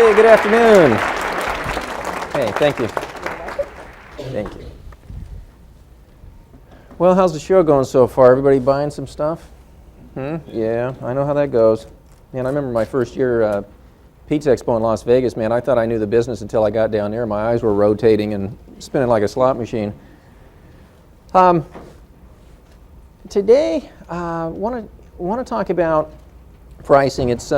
Hey, good afternoon. Hey, thank you. Thank you. Well, how's the show going so far? Everybody buying some stuff? Yeah, I know how that goes. Man, I remember my first year Pizza Expo in Las Vegas, man, I thought I knew the business until I got down there. My eyes were rotating and spinning like a slot machine. Today, I want to talk about pricing. It's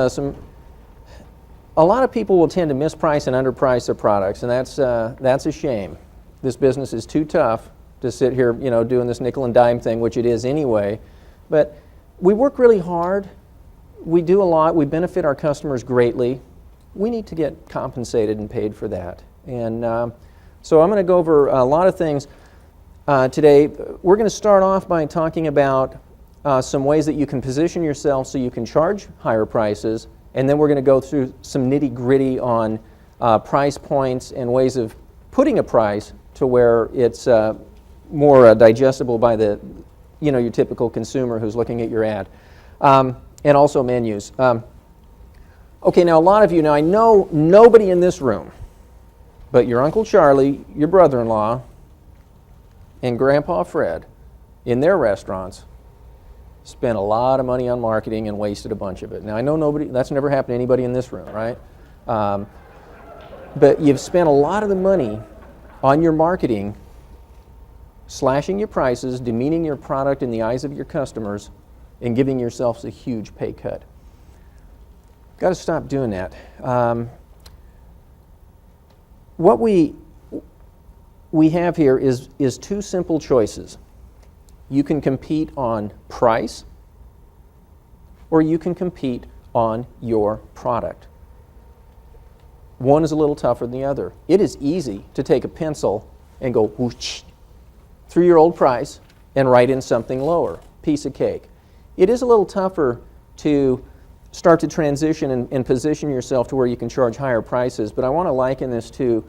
a lot of people will tend to misprice and underprice their products, and that's a shame. This business is too tough to sit here, doing this nickel and dime thing, which it is anyway. But we work really hard. We do a lot. We benefit our customers greatly. We need to get compensated and paid for that. And so I'm going to go over a lot of things today. We're going to start off by talking about some ways that you can position yourself so you can charge higher prices. And then we're going to go through some nitty-gritty on price points and ways of putting a price to where it's more digestible by the, your typical consumer who's looking at your ad. And also menus. Okay, now a lot of you, I know nobody in this room, but your Uncle Charlie, your brother-in-law, and Grandpa Fred, in their restaurants, spent a lot of money on marketing and wasted a bunch of it. Now I know that's never happened to anybody in this room, right? But you've spent a lot of the money on your marketing, slashing your prices, demeaning your product in the eyes of your customers, and giving yourselves a huge pay cut. Got to stop doing that. What we have here is two simple choices. You can compete on price, or you can compete on your product. One is a little tougher than the other. It is easy to take a pencil and go whoosh through your old price and write in something lower. Piece of cake. It is a little tougher to start to transition and position yourself to where you can charge higher prices, but I want to liken this to,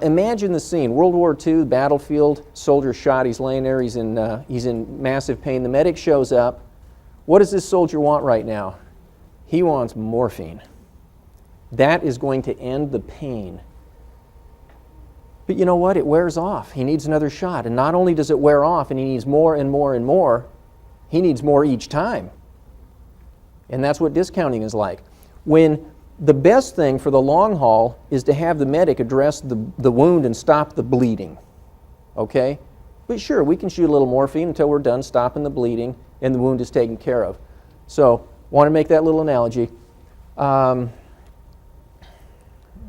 imagine the scene, World War II, battlefield, soldier shot, he's laying there, he's in massive pain. The medic shows up. What does this soldier want right now? He wants morphine. That is going to end the pain. But you know what? It wears off. He needs another shot. And not only does it wear off and he needs more and more and more, he needs more each time. And that's what discounting is like. When the best thing for the long haul is to have the medic address the wound and stop the bleeding. Okay? But sure, we can shoot a little morphine until we're done stopping the bleeding and the wound is taken care of. So, want to make that little analogy. Let's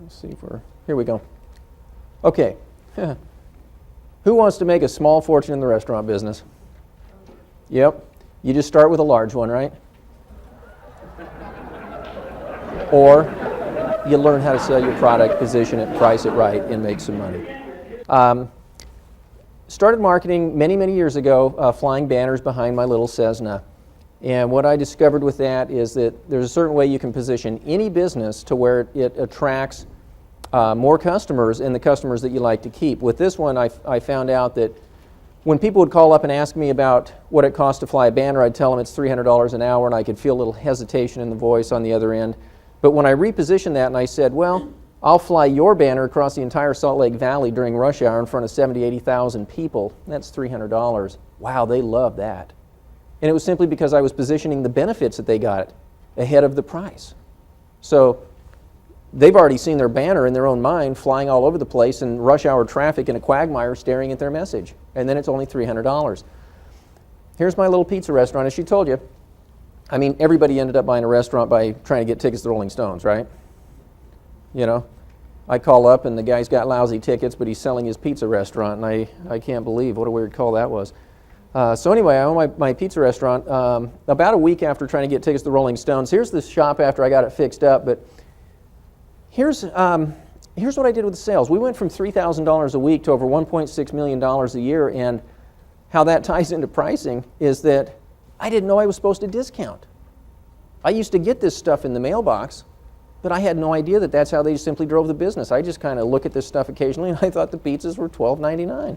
see here we go. Okay. Who wants to make a small fortune in the restaurant business? Yep. You just start with a large one, right? Or you learn how to sell your product, position it, price it right, and make some money. Started marketing many, many years ago, flying banners behind my little Cessna. And what I discovered with that is that there's a certain way you can position any business to where it attracts more customers and the customers that you like to keep. With this one, I found out that when people would call up and ask me about what it cost to fly a banner, I'd tell them it's $300 an hour, and I could feel a little hesitation in the voice on the other end. But when I repositioned that and I said, well, I'll fly your banner across the entire Salt Lake Valley during rush hour in front of 70,000, 80,000 people, that's $300. Wow, they love that. And it was simply because I was positioning the benefits that they got ahead of the price. So they've already seen their banner in their own mind flying all over the place in rush hour traffic in a quagmire staring at their message. And then it's only $300. Here's my little pizza restaurant. As she told you, everybody ended up buying a restaurant by trying to get tickets to the Rolling Stones, right? I call up and the guy's got lousy tickets, but he's selling his pizza restaurant, and I can't believe what a weird call that was. So anyway, I own my pizza restaurant. About a week after trying to get tickets to the Rolling Stones, here's the shop after I got it fixed up, but here's what I did with the sales. We went from $3,000 a week to over $1.6 million a year, and how that ties into pricing is that I didn't know I was supposed to discount. I used to get this stuff in the mailbox, but I had no idea that that's how they simply drove the business. I just kind of look at this stuff occasionally, and I thought the pizzas were $12.99.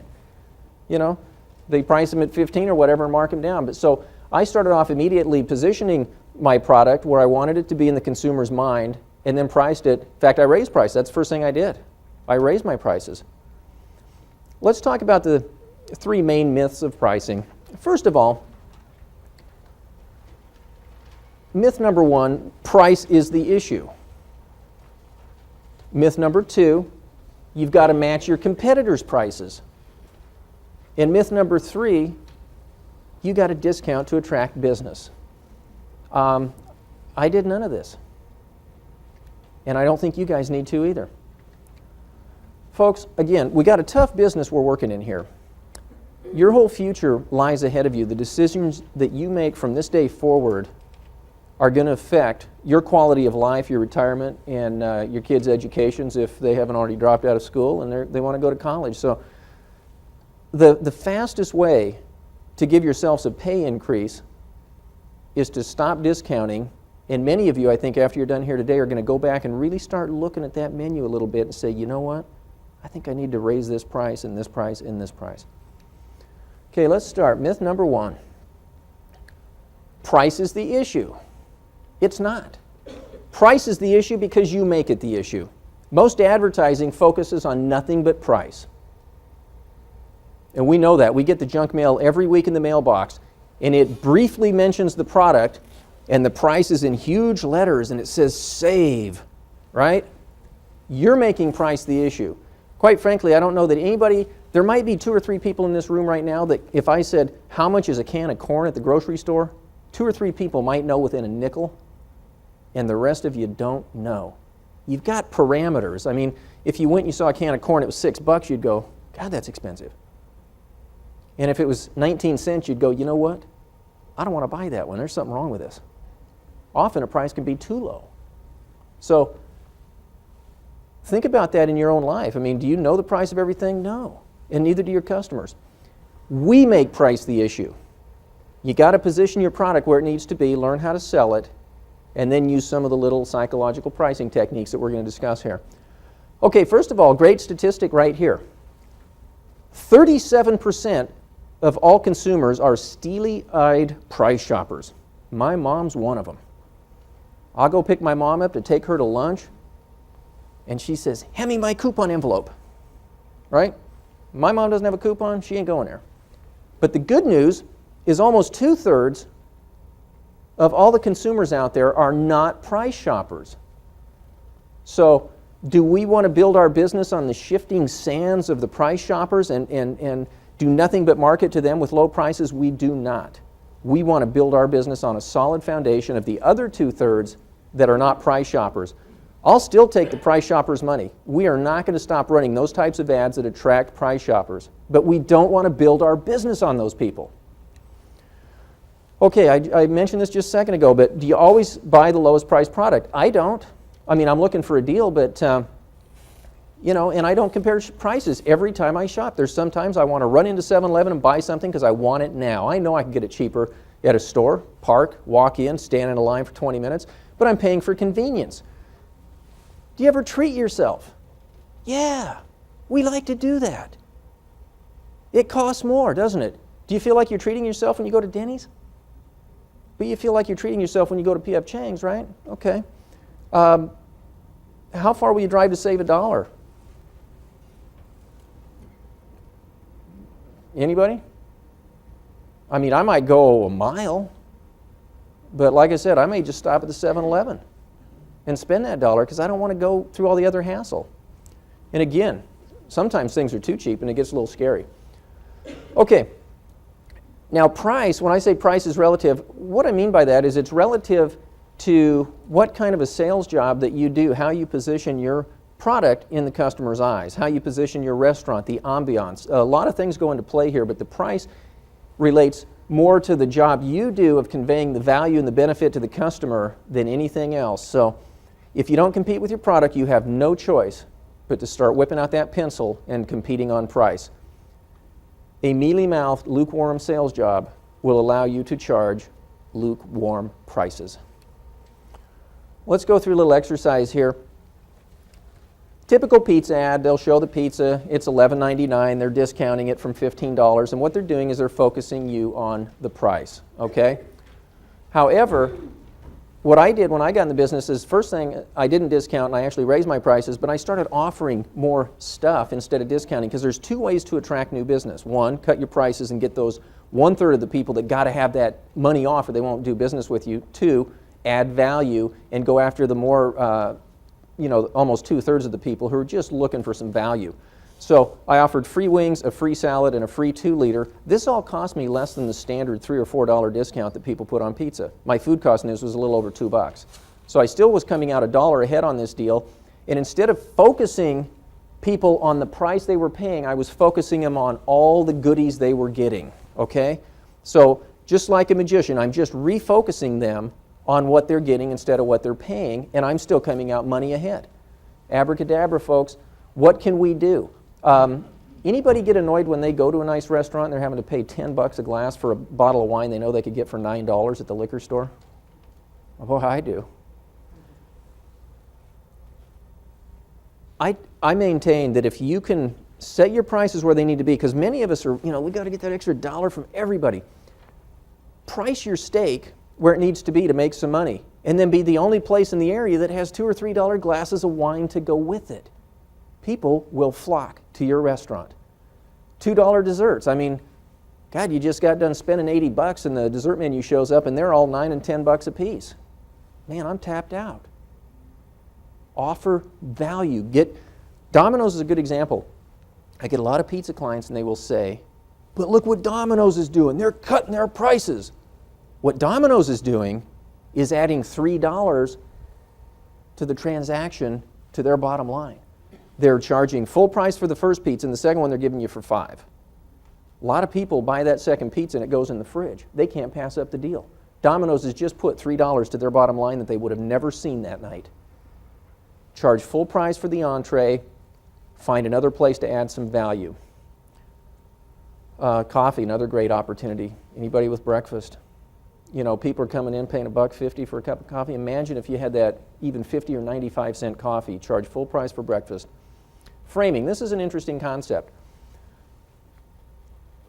They price them at $15 or whatever and mark them down. But so I started off immediately positioning my product where I wanted it to be in the consumer's mind and then priced it. In fact, I raised price. That's the first thing I did. I raised my prices. Let's talk about the three main myths of pricing. First of all, myth number one, price is the issue. Myth number two, you've got to match your competitors' prices. And myth number three, you got to discount to attract business. I did none of this. And I don't think you guys need to either. Folks, again, we got a tough business we're working in here. Your whole future lies ahead of you. The decisions that you make from this day forward are going to affect your quality of life, your retirement, and your kids' educations if they haven't already dropped out of school and they want to go to college. So the fastest way to give yourselves a pay increase is to stop discounting. And many of you, I think, after you're done here today, are going to go back and really start looking at that menu a little bit and say, you know what? I think I need to raise this price and this price and this price. Okay, let's start. Myth number one. Price is the issue. It's not. Price is the issue because you make it the issue. Most advertising focuses on nothing but price. And we know that. We get the junk mail every week in the mailbox, and it briefly mentions the product, and the price is in huge letters, and it says save, right? You're making price the issue. Quite frankly, I don't know that anybody, there might be 2 or 3 people in this room right now that if I said, how much is a can of corn at the grocery store? 2 or 3 people might know within a nickel, and the rest of you don't know. You've got parameters. I mean, if you went and you saw a can of corn, it was $6, you'd go, God, that's expensive. And if it was 19 cents, you'd go, you know what? I don't want to buy that one. There's something wrong with this. Often a price can be too low. So think about that in your own life. I mean, do you know the price of everything? No. And neither do your customers. We make price the issue. You got to position your product where it needs to be, learn how to sell it, and then use some of the little psychological pricing techniques that we're going to discuss here. Okay, first of all, great statistic right here. 37% of all consumers are steely-eyed price shoppers. My mom's one of them. I'll go pick my mom up to take her to lunch, and she says, hand me my coupon envelope, right? My mom doesn't have a coupon, she ain't going there. But the good news is almost 2/3 of all the consumers out there are not price shoppers. So do we want to build our business on the shifting sands of the price shoppers and do nothing but market to them with low prices? We do not. We want to build our business on a solid foundation of the other 2/3 that are not price shoppers. I'll still take the price shoppers' money. We are not going to stop running those types of ads that attract price shoppers. But we don't want to build our business on those people. Okay, I mentioned this just a second ago, but do you always buy the lowest priced product? I don't. I mean, I'm looking for a deal, but, you know, and I don't compare prices every time I shop. There's sometimes I want to run into 7-Eleven and buy something because I want it now. I know I can get it cheaper at a store, park, walk in, stand in a line for 20 minutes, but I'm paying for convenience. Do you ever treat yourself? Yeah, we like to do that. It costs more, doesn't it? Do you feel like you're treating yourself when you go to Denny's? But you feel like you're treating yourself when you go to P.F. Chang's, right? Okay. How far will you drive to save $1? Anybody? I mean, I might go a mile, but like I said, I may just stop at the 7-Eleven and spend that $1 because I don't want to go through all the other hassle. And again, sometimes things are too cheap and it gets a little scary. Okay. Now price, when I say price is relative, what I mean by that is it's relative to what kind of a sales job that you do, how you position your product in the customer's eyes, how you position your restaurant, the ambiance. A lot of things go into play here, but the price relates more to the job you do of conveying the value and the benefit to the customer than anything else. So if you don't compete with your product, you have no choice but to start whipping out that pencil and competing on price. A mealy-mouthed, lukewarm sales job will allow you to charge lukewarm prices. Let's go through a little exercise here. Typical pizza ad, they'll show the pizza, it's $11.99, they're discounting it from $15, and what they're doing is they're focusing you on the price, okay? However, what I did when I got in the business is, first thing, I didn't discount and I actually raised my prices, but I started offering more stuff instead of discounting, because there's two ways to attract new business. One, cut your prices and get those 1/3 of the people that got to have that money off or they won't do business with you. Two, add value and go after the more, almost 2/3 of the people who are just looking for some value. So I offered free wings, a free salad, and a free 2-liter. This all cost me less than the standard $3 or $4 discount that people put on pizza. My food cost in this was a little over $2. So I still was coming out $1 ahead on this deal, and instead of focusing people on the price they were paying, I was focusing them on all the goodies they were getting, okay? So just like a magician, I'm just refocusing them on what they're getting instead of what they're paying, and I'm still coming out money ahead. Abracadabra, folks. What can we do? Anybody get annoyed when they go to a nice restaurant and they're having to pay $10 a glass for a bottle of wine they know they could get for $9 at the liquor store? Well, I do. I maintain that if you can set your prices where they need to be, because many of us are, we got to get that extra $1 from everybody. Price your steak where it needs to be to make some money, and then be the only place in the area that has $2 or $3 glasses of wine to go with it. People will flock to your restaurant. $2 desserts. I mean, God, you just got done spending $80 and the dessert menu shows up and they're all $9 and $10 a piece. Man, I'm tapped out. Offer value. Domino's is a good example. I get a lot of pizza clients and they will say, but look what Domino's is doing. They're cutting their prices. What Domino's is doing is adding $3 to the transaction to their bottom line. They're charging full price for the first pizza, and the second one they're giving you for $5. A lot of people buy that second pizza and it goes in the fridge. They can't pass up the deal. Domino's has just put $3 to their bottom line that they would have never seen that night. Charge full price for the entree, find another place to add some value. Coffee, another great opportunity. Anybody with breakfast? People are coming in paying $1.50 for a cup of coffee. Imagine if you had that even 50 or 95-cent coffee, charge full price for breakfast. Framing, this is an interesting concept.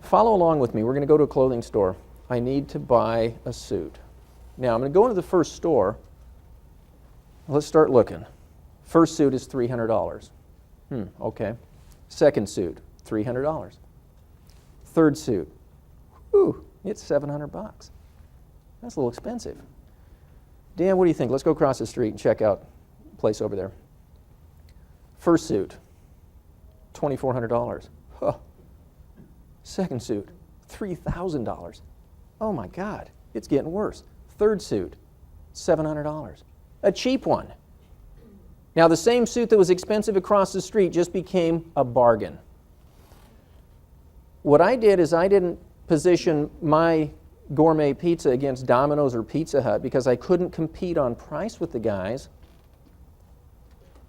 Follow along with me. We're going to go to a clothing store. I need to buy a suit. Now, I'm going to go into the first store. Let's start looking. First suit is $300. Okay. Second suit, $300. Third suit, it's $700. That's a little expensive. Dan, what do you think? Let's go across the street and check out a place over there. First suit, $2,400. Huh. Second suit, $3,000. Oh my God, it's getting worse. Third suit, $700. A cheap one. Now the same suit that was expensive across the street just became a bargain. What I did is I didn't position my gourmet pizza against Domino's or Pizza Hut because I couldn't compete on price with the guys.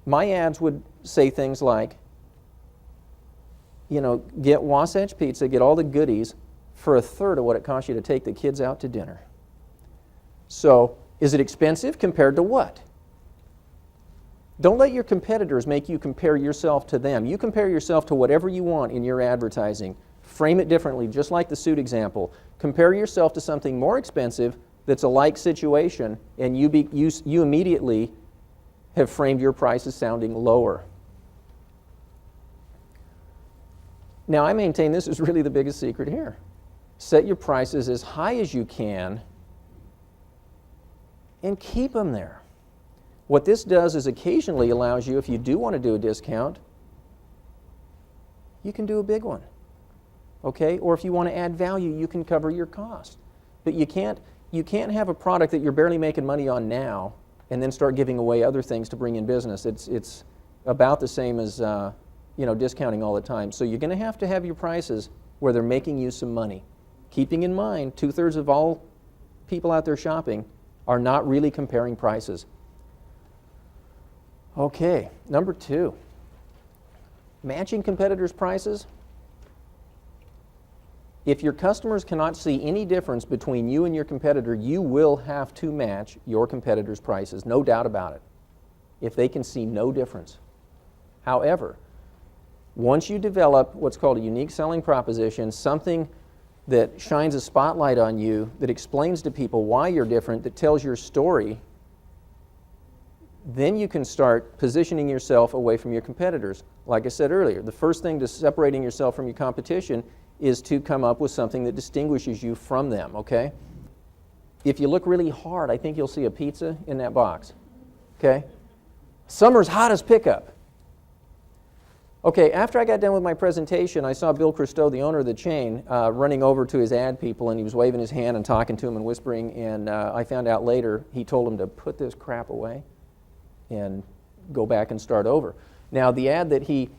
My ads would say things like, get Wasatch Pizza, get all the goodies for 1/3 of what it costs you to take the kids out to dinner. So, is it expensive compared to what? Don't let your competitors make you compare yourself to them. You compare yourself to whatever you want in your advertising. Frame it differently, just like the suit example. Compare yourself to something more expensive that's a like situation, and you immediately have framed your prices sounding lower. Now, I maintain this is really the biggest secret here. Set your prices as high as you can and keep them there. What this does is occasionally allows you, if you do want to do a discount, you can do a big one. Okay? Or if you want to add value, you can cover your cost. But you can't have a product that you're barely making money on now and then start giving away other things to bring in business. It's about the same as discounting all the time. So you're going to have your prices where they're making you some money. Keeping in mind, 2/3 of all people out there shopping are not really comparing prices. Okay, number 2. Matching competitors' prices. If your customers cannot see any difference between you and your competitor, you will have to match your competitors' prices, no doubt about it, if they can see no difference. However, once you develop what's called a unique selling proposition, something that shines a spotlight on you, that explains to people why you're different, that tells your story, then you can start positioning yourself away from your competitors. Like I said earlier, the first thing to separating yourself from your competition is to come up with something that distinguishes you from them, okay? If you look really hard, I think you'll see a pizza in that box, okay? Summer's hottest pickup. Okay, after I got done with my presentation, I saw Bill Christo, the owner of the chain, running over to his ad people, and he was waving his hand and talking to them and whispering, and I found out later he told them to put this crap away and go back and start over. Now, the ad that he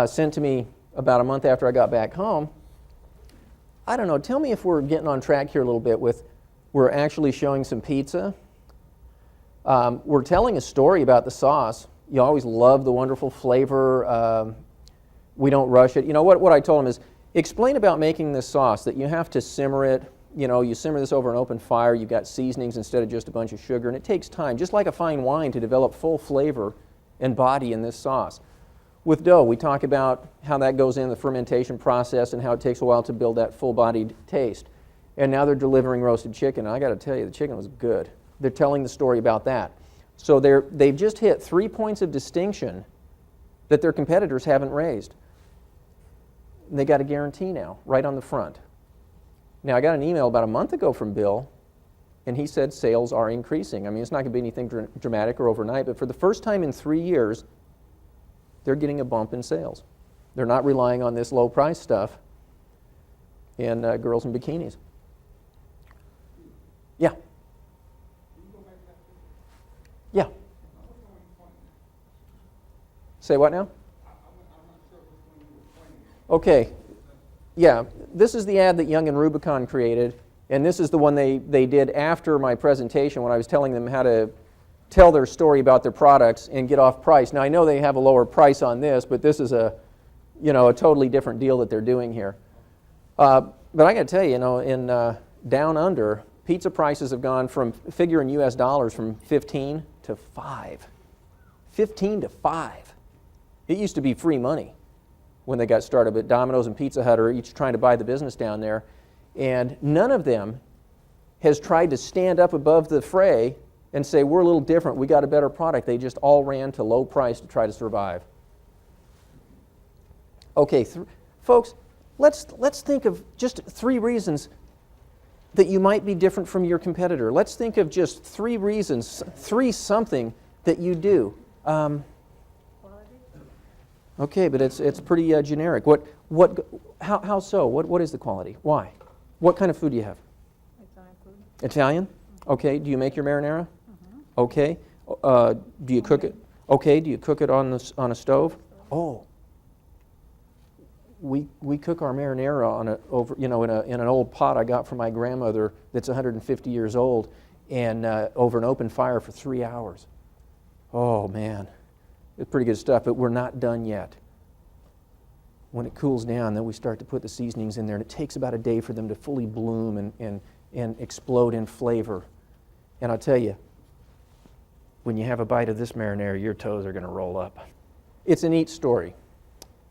sent to me about a month after I got back home, I don't know, tell me if we're getting on track here a little bit with, we're actually showing some pizza. We're telling a story about the sauce. You always love the wonderful flavor. We don't rush it. You know, what I told him is, explain about making this sauce, that you have to simmer it. You know, you simmer this over an open fire. You've got seasonings instead of just a bunch of sugar, and it takes time, just like a fine wine, to develop full flavor and body in this sauce. With dough, we talk about how that goes in the fermentation process and how it takes a while to build that full-bodied taste. And now they're delivering roasted chicken. And I got to tell you, the chicken was good. They're telling the story about that. So they've just hit 3 points of distinction that their competitors haven't raised. And they got a guarantee now, right on the front. Now, I got an email about a month ago from Bill, and he said sales are increasing. I mean, it's not going to be anything dramatic or overnight, but for the first time in 3 years, they're getting a bump in sales. They're not relying on this low-price stuff and girls in bikinis. Yeah. Yeah. Say what now? Okay. Yeah, this is the ad that Young and Rubicon created, and this is the one they did after my presentation when I was telling them how to tell their story about their products and get off price. Now, I know they have a lower price on this, but this is a totally different deal that they're doing here. But I got to tell you, in down under, pizza prices have gone from, figure in U.S. dollars, from 15 to 5. 15 to 5. It used to be free money when they got started, but Domino's and Pizza Hut are each trying to buy the business down there, and none of them has tried to stand up above the fray and say, we're a little different, we got a better product. They just all ran to low price to try to survive. Okay, folks, let's think of just 3 reasons that you might be different from your competitor. Let's think of just 3 reasons, 3 something that you do. Okay, but it's pretty generic. How so? What is the quality? Why? What kind of food do you have? Italian food. Italian? Okay. Do you make your marinara? Okay. Do you cook it? Okay. Do you cook it on a stove? Oh. We cook our marinara in an old pot I got from my grandmother that's 150 years old, and over an open fire for 3 hours. Oh man, it's pretty good stuff. But we're not done yet. When it cools down, then we start to put the seasonings in there, and it takes about a day for them to fully bloom and explode in flavor. And I'll tell you, when you have a bite of this marinara, your toes are going to roll up. It's a neat story.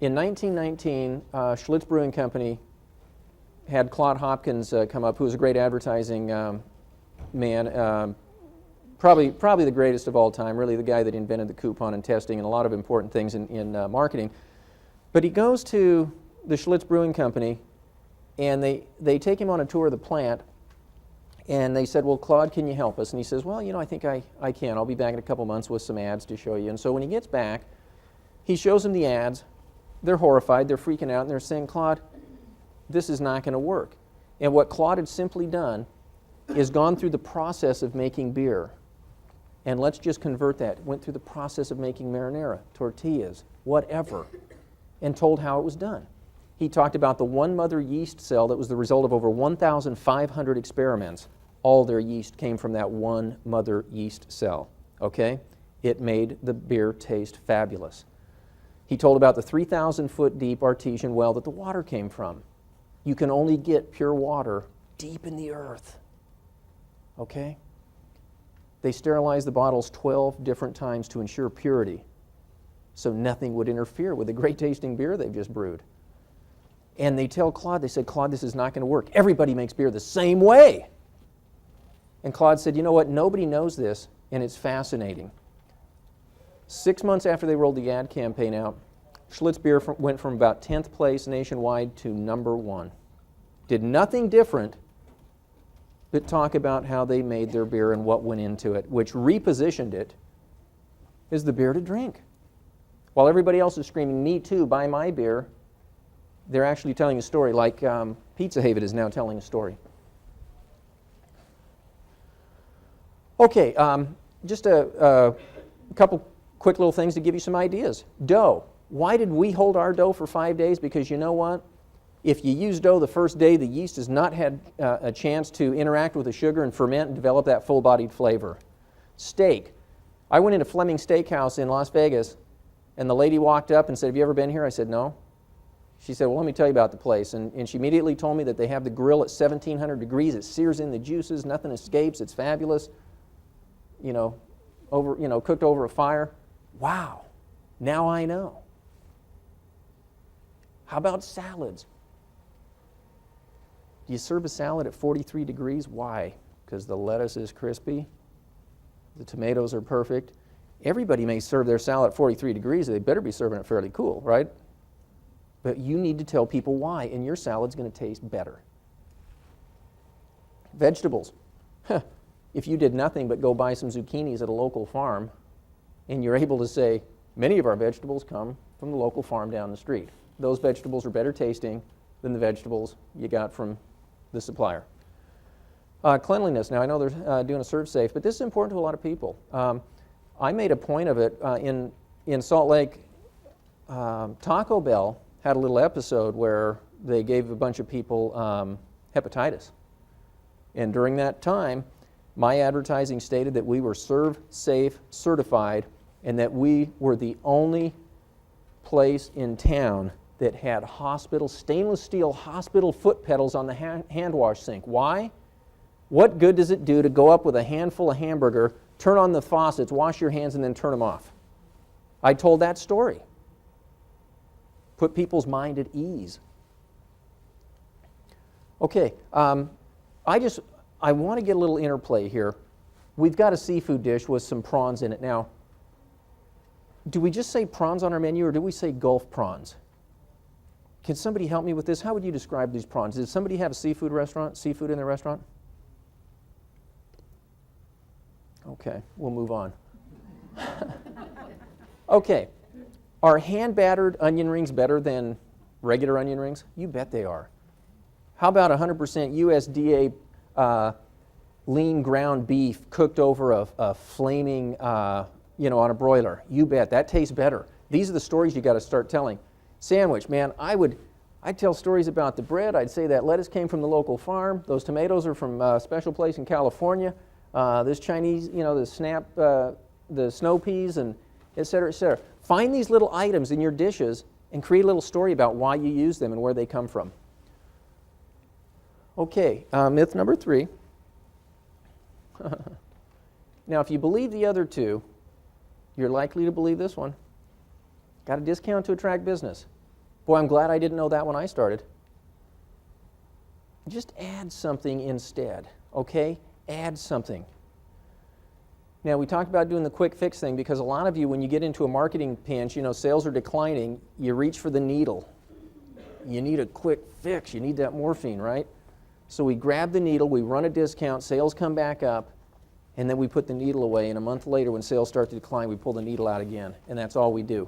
In 1919, Schlitz Brewing Company had Claude Hopkins come up, who was a great advertising man, probably the greatest of all time, really the guy that invented the coupon and testing and a lot of important things in marketing. But he goes to the Schlitz Brewing Company, and they take him on a tour of the plant, and they said, well, Claude, can you help us? And he says, well, I think I can. I'll be back in a couple months with some ads to show you. And so when he gets back, he shows them the ads. They're horrified. They're freaking out, and they're saying, Claude, this is not going to work. And what Claude had simply done is gone through the process of making beer. And let's just convert that. Went through the process of making marinara, tortillas, whatever, and told how it was done. He talked about the one mother yeast cell that was the result of over 1,500 experiments. All their yeast came from that one mother yeast cell, okay? It made the beer taste fabulous. He told about the 3,000-foot deep artesian well that the water came from. You can only get pure water deep in the earth, okay? They sterilized the bottles 12 different times to ensure purity, so nothing would interfere with the great tasting beer they've just brewed. And they tell Claude, they said, Claude, this is not going to work. Everybody makes beer the same way. And Claude said, you know what, nobody knows this, and it's fascinating. 6 months after they rolled the ad campaign out, Schlitz Beer went from about 10th place nationwide to number 1. Did nothing different but talk about how they made their beer and what went into it, which repositioned it as the beer to drink. While everybody else is screaming, "Me too, buy my beer," they're actually telling a story, like Pizza Haven is now telling a story. Okay, just a couple quick little things to give you some ideas. Dough. Why did we hold our dough for 5 days? Because you know what? If you use dough the first day, the yeast has not had a chance to interact with the sugar and ferment and develop that full-bodied flavor. Steak. I went into Fleming Steakhouse in Las Vegas, and the lady walked up and said, "Have you ever been here?" I said, "No." She said, "Well, let me tell you about the place." And she immediately told me that they have the grill at 1,700 degrees. It sears in the juices. Nothing escapes. It's fabulous. Cooked over a fire. Wow. Now I know. How about salads? Do you serve a salad at 43 degrees? Why? Because the lettuce is crispy. The tomatoes are perfect. Everybody may serve their salad at 43 degrees. They better be serving it fairly cool, right? But you need to tell people why, and your salad's going to taste better. Vegetables. If you did nothing but go buy some zucchinis at a local farm, and you're able to say, many of our vegetables come from the local farm down the street. Those vegetables are better tasting than the vegetables you got from the supplier. Cleanliness. Now, I know they're doing a Serve Safe, but this is important to a lot of people. I made a point of it in Salt Lake. Taco Bell had a little episode where they gave a bunch of people hepatitis. And during that time, my advertising stated that we were Serve Safe certified and that we were the only place in town that had stainless steel hospital foot pedals on the hand wash sink. Why? What good does it do to go up with a handful of hamburger, turn on the faucets, wash your hands, and then turn them off? I told that story. Put people's mind at ease. Okay, I want to get a little interplay here. We've got a seafood dish with some prawns in it. Now, do we just say prawns on our menu, or do we say Gulf prawns? Can somebody help me with this? How would you describe these prawns? Does somebody have a seafood in their restaurant? Okay, we'll move on. Okay, are hand-battered onion rings better than regular onion rings? You bet they are. How about 100% USDA lean ground beef cooked over a flaming, on a broiler? You bet, that tastes better. These are the stories you got to start telling. Sandwich, man, I'd tell stories about the bread. I'd say that lettuce came from the local farm. Those tomatoes are from a special place in California. This Chinese, the snow peas, and et cetera, et cetera. Find these little items in your dishes and create a little story about why you use them and where they come from. Okay, myth number 3. Now, if you believe the other two, you're likely to believe this one. Got a discount to attract business. Boy, I'm glad I didn't know that when I started. Just add something instead, okay? Add something. Now, we talked about doing the quick fix thing because a lot of you, when you get into a marketing pinch, sales are declining, you reach for the needle. You need a quick fix. You need that morphine, right? So we grab the needle, we run a discount, sales come back up, and then we put the needle away, and a month later when sales start to decline, we pull the needle out again, and that's all we do.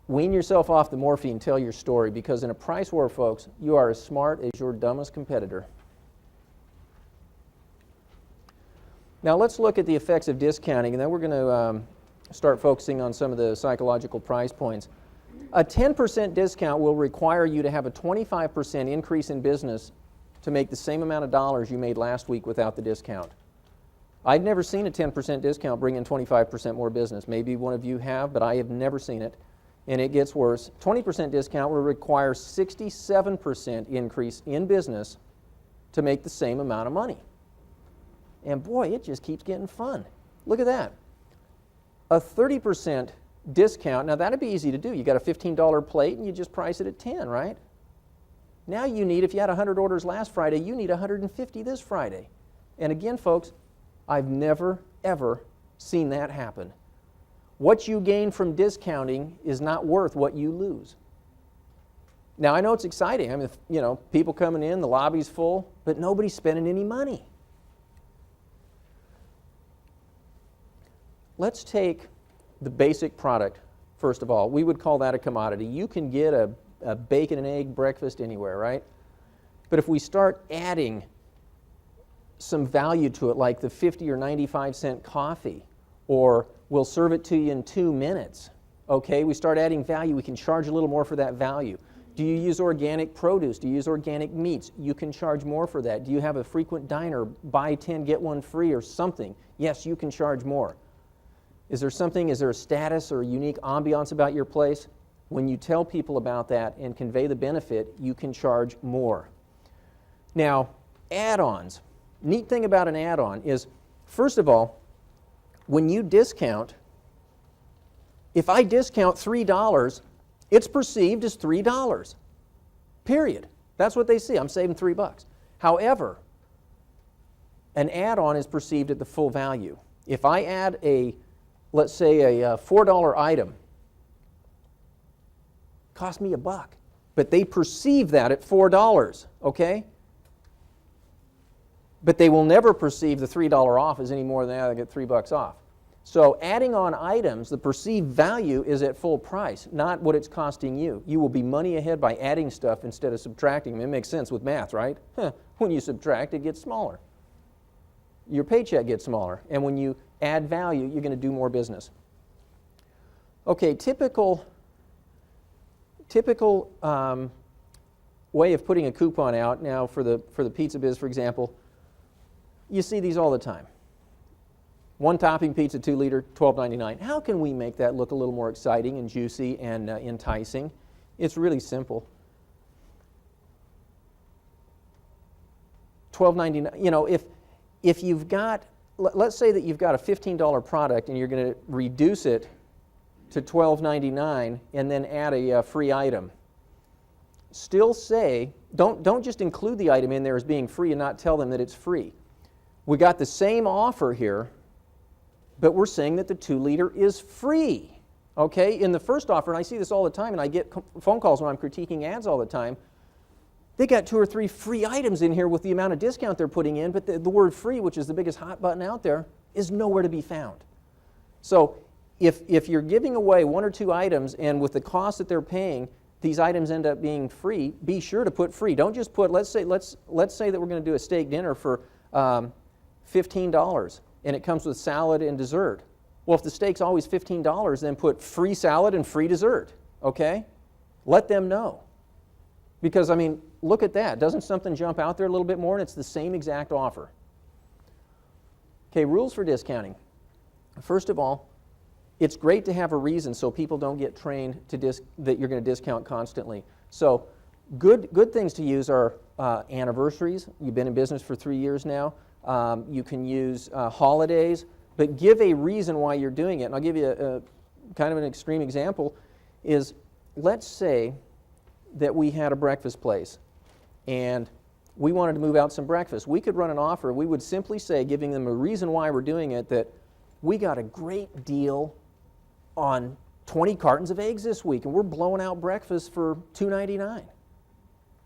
Wean yourself off the morphine, tell your story, because in a price war, folks, you are as smart as your dumbest competitor. Now let's look at the effects of discounting, and then we're going to start focusing on some of the psychological price points. A 10% discount will require you to have a 25% increase in business to make the same amount of dollars you made last week without the discount. I've never seen a 10% discount bring in 25% more business. Maybe one of you have, but I have never seen it. And it gets worse. 20% discount will require 67% increase in business to make the same amount of money. And boy, it just keeps getting fun. Look at that. A 30% discount, now that'd be easy to do. You got a $15 plate and you just price it at 10, right? Now you need, if you had 100 orders last Friday, you need 150 this Friday. And again, folks, I've never, ever seen that happen. what you gain from discounting is not worth what you lose. Now, I know it's exciting. I mean, you know, people coming in, the lobby's full, but nobody's spending any money. Let's take the basic product, first of all. We would call that a commodity. You can get a bacon and egg breakfast anywhere, right? But if we start adding some value to it, like the 50 or 95 cent coffee, or we'll serve it to you in 2 minutes, okay? We start adding value, we can charge a little more for that value. Do you use organic produce? Do you use organic meats? You can charge more for that. Do you have a frequent diner, buy 10, get one free or something? Yes, you can charge more. Is there a status or a unique ambiance about your place? When you tell people about that and convey the benefit, you can charge more. Now, add-ons. Neat thing about an add-on is, first of all, when you discount, if I discount $3, it's perceived as $3. Period. That's what they see. I'm saving $3. However, an add-on is perceived at the full value. If I add let's say a $4 item, cost me $1, but they perceive that at $4, okay? But they will never perceive the $3 off as any more than that. I get $3 off. So adding on items, the perceived value is at full price, not what it's costing you. You will be money ahead by adding stuff instead of subtracting. I mean, it makes sense with math, right? When you subtract, it gets smaller. Your paycheck gets smaller. And when you add value, you're going to do more business. Okay, typical way of putting a coupon out now for the pizza biz, for example, you see these all the time. 1 topping pizza, 2 liter, $12.99. How can we make that look a little more exciting and juicy and enticing? It's really simple. $12.99. You know, if you've got, let's say that you've got a $15 product and you're going to reduce it to $12.99 and then add a free item. Still say, don't just include the item in there as being free and not tell them that it's free. We got the same offer here, but we're saying that the 2 liter is free. Okay, in the first offer, and I see this all the time, and I get phone calls when I'm critiquing ads all the time, they got 2 or 3 free items in here with the amount of discount they're putting in, but the word free, which is the biggest hot button out there, is nowhere to be found. So if you're giving away 1 or 2 items, and with the cost that they're paying, these items end up being free, be sure to put free. Don't just put, let's say that we're going to do a steak dinner for $15, and it comes with salad and dessert. Well, if the steak's always $15, then put free salad and free dessert, okay? Let them know. Because, I mean, look at that. Doesn't something jump out there a little bit more, and it's the same exact offer? Okay, rules for discounting. First of all, it's great to have a reason so people don't get trained that you're going to discount constantly. So good things to use are anniversaries. You've been in business for 3 years now. You can use holidays, but give a reason why you're doing it. And I'll give you a kind of an extreme example is, let's say that we had a breakfast place and we wanted to move out some breakfast. We could run an offer. We would simply say, giving them a reason why we're doing it, that we got a great deal on 20 cartons of eggs this week and we're blowing out breakfast for $2.99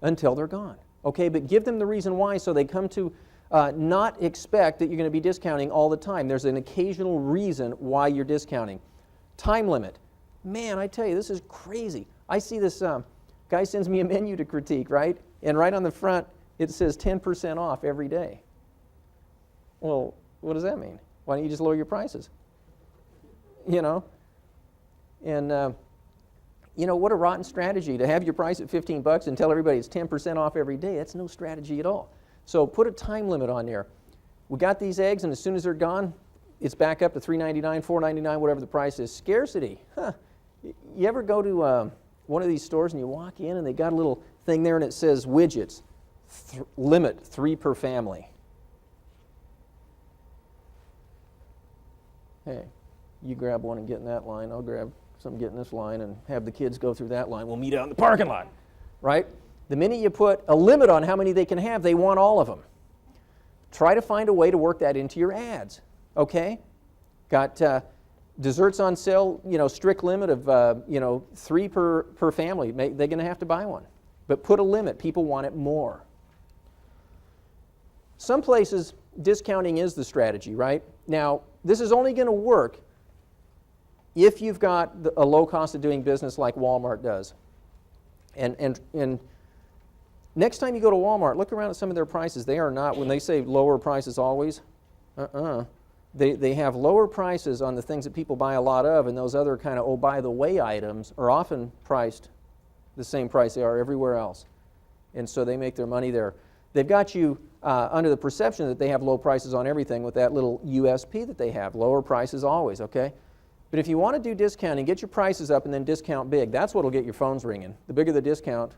until they're gone. Okay, but give them the reason why so they come to not expect that you're going to be discounting all the time. There's an occasional reason why you're discounting. Time limit. Man, I tell you, this is crazy. I see this guy sends me a menu to critique, right? And right on the front, it says 10% off every day. Well, what does that mean? Why don't you just lower your prices? You know? And, you know, what a rotten strategy to have your price at $15 and tell everybody it's 10% off every day. That's no strategy at all. So put a time limit on there. We got these eggs, and as soon as they're gone, it's back up to $3.99, $4.99, whatever the price is. Scarcity. You ever go to one of these stores and you walk in and they got a little thing there and it says widgets, limit 3 per family. Hey, you grab one and get in that line. I'll grab some, get in this line, and have the kids go through that line. We'll meet out in the parking lot, right? The minute you put a limit on how many they can have, they want all of them. Try to find a way to work that into your ads, okay? Got Desserts on sale, strict limit of 3 per family. They're going to have to buy one. But put a limit. People want it more. Some places, discounting is the strategy, right? Now, this is only going to work if you've got a low cost of doing business like Walmart does. And next time you go to Walmart, look around at some of their prices. They are not, when they say lower prices always, They have lower prices on the things that people buy a lot of, and those other kind of, oh, by the way items are often priced the same price they are everywhere else. And so they make their money there. They've got you under the perception that they have low prices on everything with that little USP that they have, lower prices always, okay? But if you want to do discounting, get your prices up and then discount big. That's what will get your phones ringing. The bigger the discount,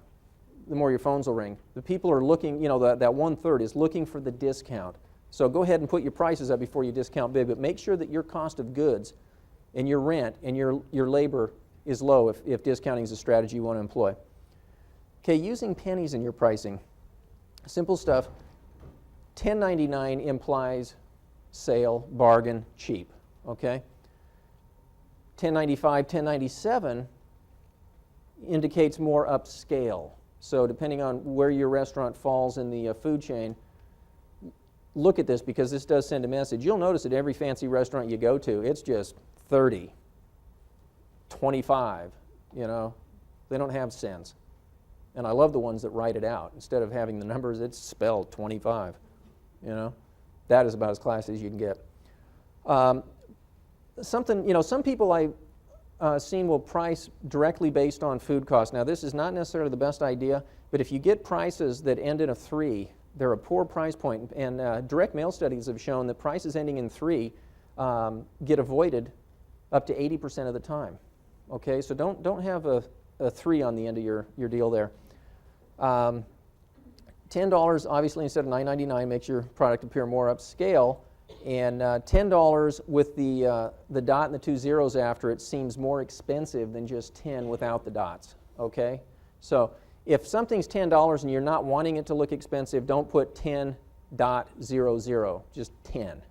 the more your phones will ring. The people are looking, that 1/3 is looking for the discount. So go ahead and put your prices up before you discount big, but make sure that your cost of goods and your rent and your labor is low if discounting is a strategy you want to employ. Okay, using pennies in your pricing. Simple stuff. 1099 implies sale, bargain, cheap, okay? 1095, 1097 indicates more upscale. So depending on where your restaurant falls in the food chain, look at this because this does send a message. You'll notice at every fancy restaurant you go to, it's just 30, 25, They don't have cents. And I love the ones that write it out. Instead of having the numbers, it's spelled 25, That is about as classy as you can get. Some people I've seen will price directly based on food costs. Now, this is not necessarily the best idea, but if you get prices that end in a 3, they're a poor price point, and direct mail studies have shown that prices ending in 3 get avoided up to 80% of the time. Okay, so don't have a 3 on the end of your deal there. $10 obviously instead of $9.99 makes your product appear more upscale, and $10 with the dot and the 2 zeros after it seems more expensive than just 10 without the dots. Okay, so if something's $10 and you're not wanting it to look expensive, don't put 10.00, just 10.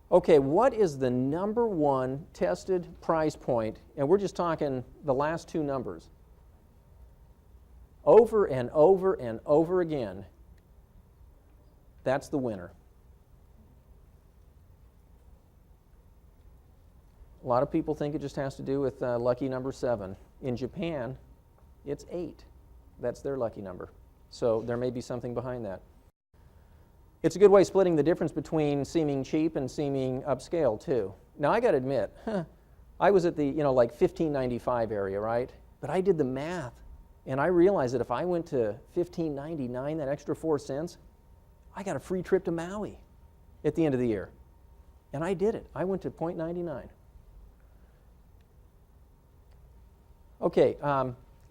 Okay, what is the number one tested price point? And we're just talking the last 2 numbers. Over and over and over again, that's the winner. A lot of people think it just has to do with lucky number 7. In Japan, it's 8. That's their lucky number. So there may be something behind that. It's a good way of splitting the difference between seeming cheap and seeming upscale, too. Now, I got to admit, I was at the, like $15.95 area, right? But I did the math, and I realized that if I went to $15.99, that extra 4 cents, I got a free trip to Maui at the end of the year. And I did it. I went to $0.99. Okay,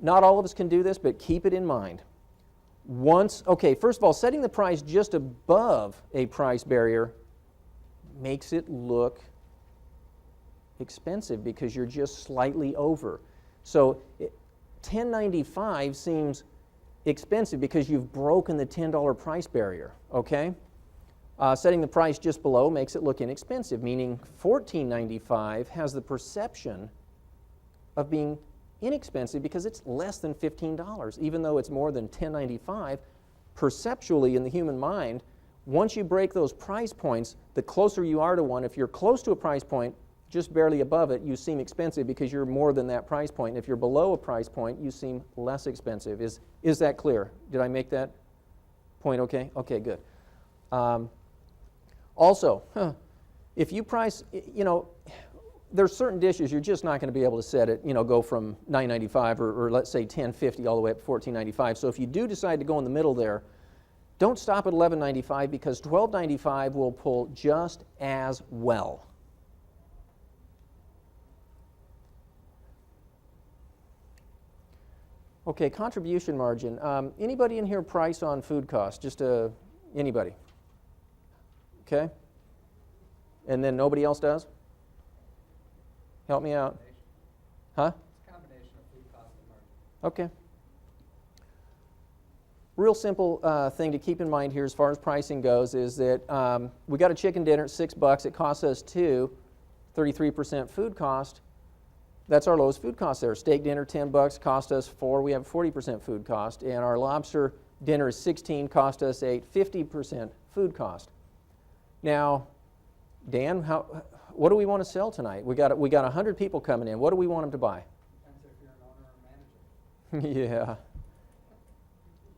not all of us can do this, but keep it in mind. First of all, setting the price just above a price barrier makes it look expensive because you're just slightly over. So $10.95 seems expensive because you've broken the $10 price barrier, okay? Setting the price just below makes it look inexpensive, meaning $14.95 has the perception of being inexpensive because it's less than $15, even though it's more than $10.95. Perceptually, in the human mind, once you break those price points, the closer you are to one, if you're close to a price point, just barely above it, you seem expensive because you're more than that price point. If you're below a price point, you seem less expensive. Is that clear? Did I make that point okay? Okay, good. Also, if you price, there's certain dishes you're just not going to be able to set it, go from $9.95 or let's say $10.50 all the way up to $14.95. So if you do decide to go in the middle there, don't stop at $11.95 because $12.95 will pull just as well. Okay, contribution margin. Anybody in here price on food costs? Just anybody? Okay. And then nobody else does? Help me out. Huh? It's a combination of food cost and margin. Okay. Real simple thing to keep in mind here as far as pricing goes is that we got a chicken dinner at $6. It costs us $2. 33% food cost, that's our lowest food cost there. Steak dinner, $10, cost us $4, we have 40% food cost. And our lobster dinner is $16, cost us $8, 50% food cost. Now, Dan, what do we want to sell tonight? We got 100 people coming in. What do we want them to buy? Depends if you're an owner or manager. Yeah.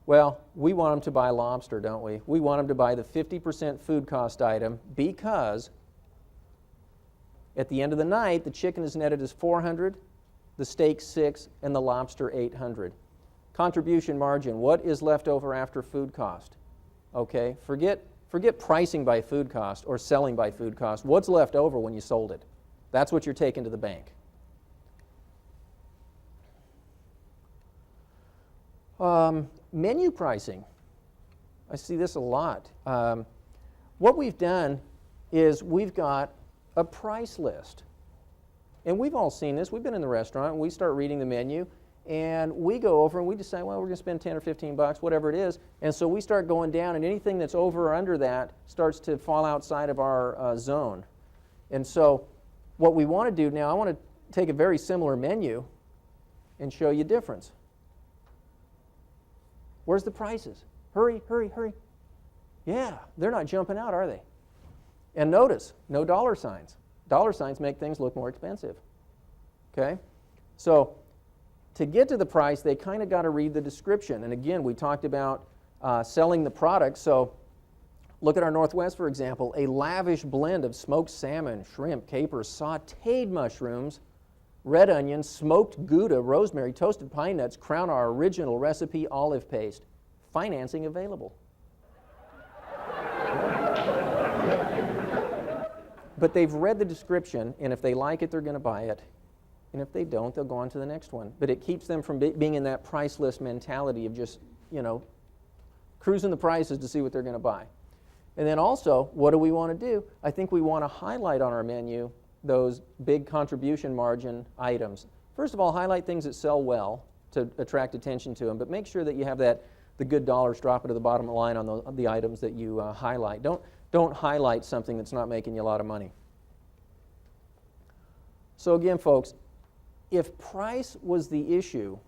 Well, we want them to buy lobster, don't we? We want them to buy the 50% food cost item because at the end of the night, the chicken is netted as $400, the steak $6, and the lobster $800. Contribution margin, what is left over after food cost? Okay, forget pricing by food cost or selling by food cost. What's left over when you sold it? That's what you're taking to the bank. Menu pricing. I see this a lot. What we've done is we've got a price list. And we've all seen this. We've been in the restaurant and we start reading the menu and we go over and we decide, well, we're going to spend 10 or 15 bucks, whatever it is. And so we start going down and anything that's over or under that starts to fall outside of our zone. And so what we want to do now, I want to take a very similar menu and show you difference. Where's the prices? Hurry, hurry, hurry. Yeah, they're not jumping out, are they? And notice, no dollar signs. Dollar signs make things look more expensive. Okay? So to get to the price, they kind of got to read the description. And again, we talked about selling the product. So look at our Northwest, for example, a lavish blend of smoked salmon, shrimp, capers, sautéed mushrooms, red onions, smoked Gouda, rosemary, toasted pine nuts crown our original recipe olive paste. Financing available. But they've read the description, and if they like it, they're going to buy it. And if they don't, they'll go on to the next one. But it keeps them from being in that price list mentality of just, cruising the prices to see what they're going to buy. And then also, what do we want to do? I think we want to highlight on our menu those big contribution margin items. First of all, highlight things that sell well to attract attention to them, but make sure that you have the good dollars drop it to the bottom line on the items that you highlight. Don't highlight something that's not making you a lot of money. So again, folks, if price was the issue,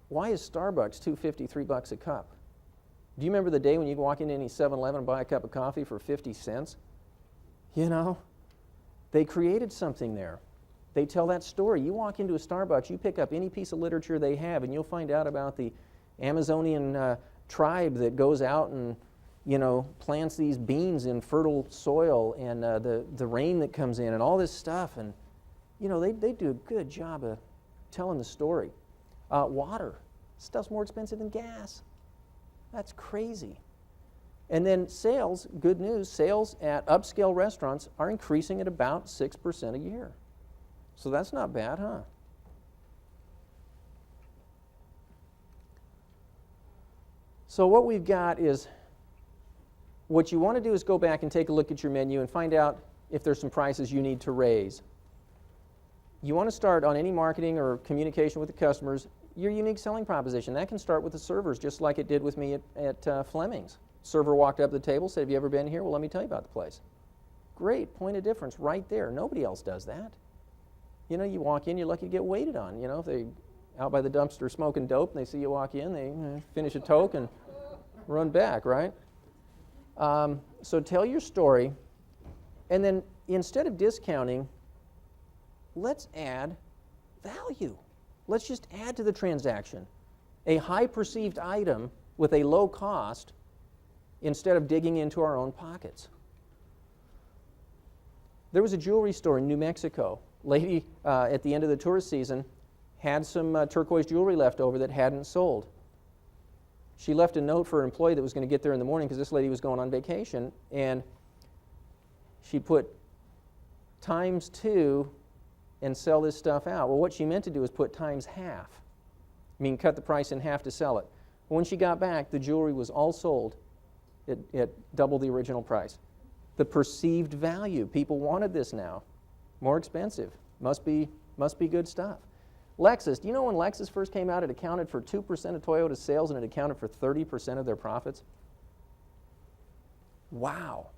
why is Starbucks $2.50, $3 a cup? Do you remember the day when you walk into any 7-Eleven and buy a cup of coffee for 50 cents? They created something there. They tell that story. You walk into a Starbucks, you pick up any piece of literature they have, and you'll find out about the Amazonian tribe that goes out and plants these beans in fertile soil, and the rain that comes in and all this stuff. And they do a good job of telling the story. Water. Stuff's more expensive than gas. That's crazy. And then sales, good news, sales at upscale restaurants are increasing at about 6% a year. So that's not bad, huh? So what we've got is, what you want to do is go back and take a look at your menu and find out if there's some prices you need to raise. You want to start on any marketing or communication with the customers, your unique selling proposition. That can start with the servers, just like it did with me at Fleming's. Server walked up to the table, said, "Have you ever been here?" "Well, let me tell you about the place." Great, point of difference right there. Nobody else does that. You walk in, you're lucky to get waited on. If they out by the dumpster smoking dope and they see you walk in, they finish a toke and run back, right? So tell your story, and then instead of discounting, let's add value. Let's just add to the transaction a high perceived item with a low cost instead of digging into our own pockets. There was a jewelry store in New Mexico. Lady at the end of the tourist season had some turquoise jewelry left over that hadn't sold. She left a note for her employee that was going to get there in the morning because this lady was going on vacation, and she put ×2 and sell this stuff out. Well, what she meant to do is put ×half. Cut the price in half to sell it. When she got back, the jewelry was all sold at double the original price. The perceived value. People wanted this now. More expensive. Must be good stuff. Lexus. Do you know when Lexus first came out, it accounted for 2% of Toyota's sales and it accounted for 30% of their profits? Wow.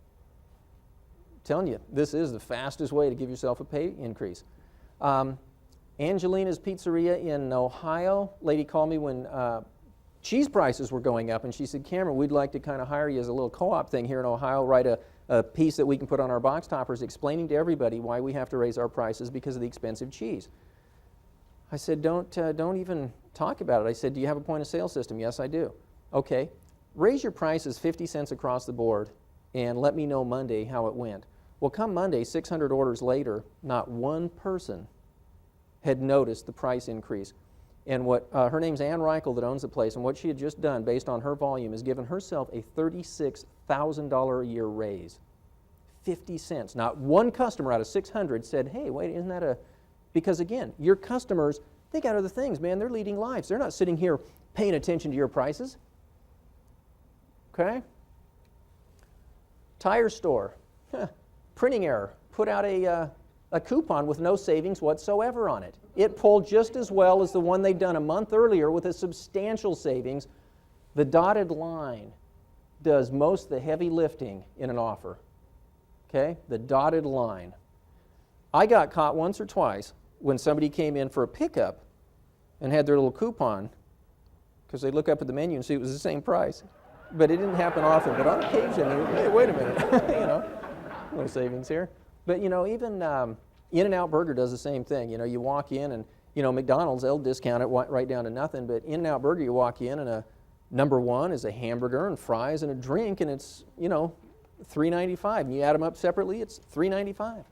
telling you, this is the fastest way to give yourself a pay increase. Angelina's Pizzeria in Ohio, lady called me when cheese prices were going up, and she said, Cameron, we'd like to kind of hire you as a little co-op thing here in Ohio, write a piece that we can put on our box toppers explaining to everybody why we have to raise our prices because of the expensive cheese. I said, don't even talk about it. I said, do you have a point of sale system? Yes, I do. Okay, raise your prices 50 cents across the board and let me know Monday how it went. Well, come Monday, 600 orders later, not one person had noticed the price increase. And what her name's Ann Reichel that owns the place, and what she had just done based on her volume is given herself a $36,000 a year raise. 50 cents. Not one customer out of 600 said, hey, wait, isn't that a... Because again, your customers, they got other things, man. They're leading lives. They're not sitting here paying attention to your prices. Okay? Tire store. Printing error. Put out a coupon with no savings whatsoever on it. It pulled just as well as the one they'd done a month earlier with a substantial savings. The dotted line does most of the heavy lifting in an offer. Okay? The dotted line. I got caught once or twice when somebody came in for a pickup and had their little coupon, because they look up at the menu and see it was the same price. But it didn't happen often. But on occasion, hey, wait a minute, no savings here. But even In-N-Out Burger does the same thing. You walk in and McDonald's, they'll discount it right down to nothing. But In-N-Out Burger, you walk in and a number one is a hamburger and fries and a drink, and it's $3.95. And you add them up separately, it's $3.95.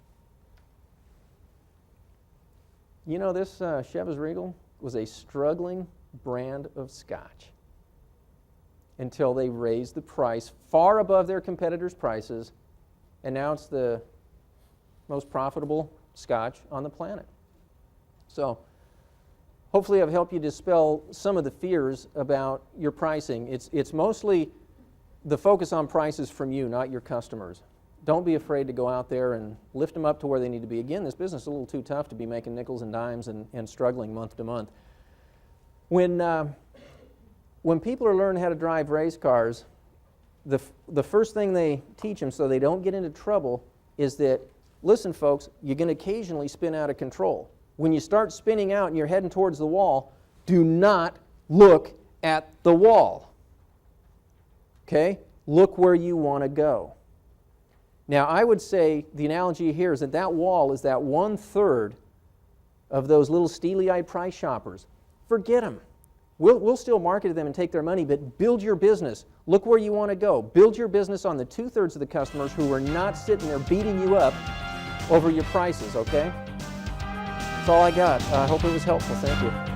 This Chivas Regal was a struggling brand of scotch until they raised the price far above their competitors' prices, and now it's the most profitable scotch on the planet. So hopefully I've helped you dispel some of the fears about your pricing. It's mostly the focus on prices from you, not your customers. Don't be afraid to go out there and lift them up to where they need to be. Again, this business is a little too tough to be making nickels and dimes and struggling month to month. When people are learning how to drive race cars, the first thing they teach them so they don't get into trouble is that, listen folks, you're going to occasionally spin out of control. When you start spinning out and you're heading towards the wall, do not look at the wall. Okay? Look where you want to go. Now, I would say the analogy here is that wall is that 1/3 of those little steely-eyed price shoppers. Forget them. We'll still market to them and take their money, but build your business. Look where you want to go. Build your business on the 2/3 of the customers who are not sitting there beating you up over your prices, okay? That's all I got. I hope it was helpful. Thank you.